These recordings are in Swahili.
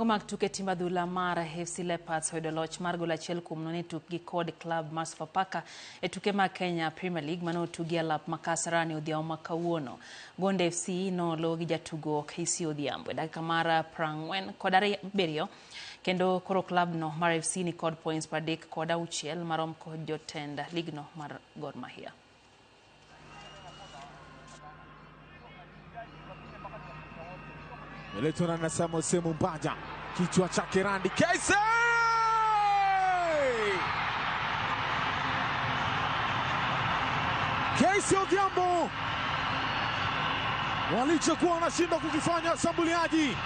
Mag tuke timba dhula mar FC Leopards hoyudo loch mar gol achiel kuom nono tukgi kod klab mar Sofapaka e tuke mag Kenya Premier League mano tugi alap ma Kasarani odhiambo ma kawuono. Gonde FC nolo gi jatugo KC Odhiambo e dakika mar 47 kendo koro klab no mar FC ni kod points 36 marom kod jotend lig no mar Gor Mahia. Meletona na Samuel Semu Mbaja, kichwa chake Randy KC! KC Odhiambo walichokuwa wanashindwa kukifanya washambuliaji,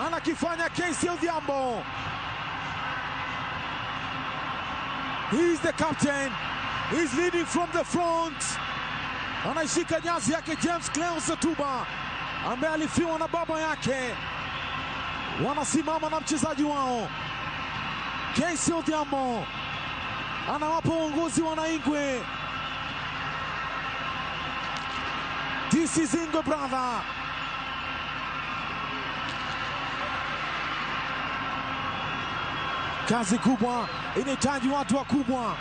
anakifanya KC Odhiambo. He is the captain, he's leading from the front. Anaishika jazi yake James Cleon Satuba ambaye alifiwa na baba yake. Wanasimama na mchezaji wao KC Odhiambo, anawapa uongozi wanaingwe. This is Ingwe brother. Kazi kubwa inahitaji watu wakubwa,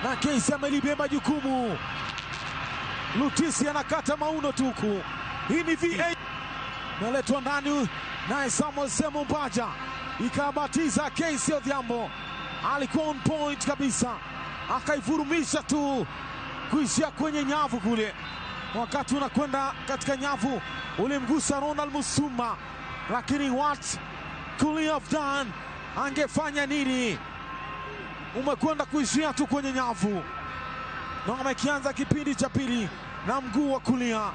na KC amelibeba jukumu. Lutisi anakata mauno tuku. Hii ni VA. Meletwa ndani na Samuel Semu Mbaja, ikabatiza KC Odhiambo. Alikuwa on point kabisa, akaivurumisha tu kuishia kwenye nyavu kule. Wakati unakwenda katika nyavu ulimgusa Ronald Musumba, lakini what could he have done? Angefanya nini? Umekwenda kuishia tu kwenye nyavu. Na amekianza kipindi cha pili na mguu wa kulia.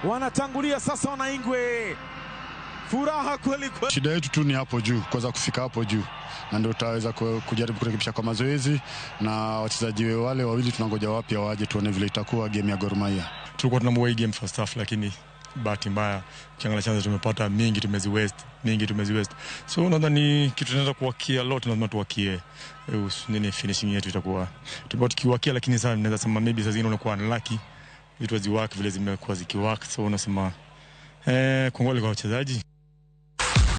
Wanatangulia sasa wanaingwe. Furaha kweli kweli. Shida yetu tu ni hapo juu, kwanza kufika hapo juu. Na ndio tutaweza kujaribu kurekebisha kwa mazoezi, na wachezaji wale wawili tunangoja wapya waje tuone vile itakuwa game ya Gor Mahia. Tulikuwa tunamwai game first half, lakini bahati mbaya ukiangalia chance tumepata mingi tumezi-waste. So nadhani kitu tunaweza kuwakia lot, lazima tuwakie nini finishing yetu itakuwa. Tulikuwa tukiwakia, lakini sasa naweza sema maybe sasa zingine unakuwa unlucky. Vitu haziwork vile zimekuwa zikiwork, so unasema kongole kwa wachezaji.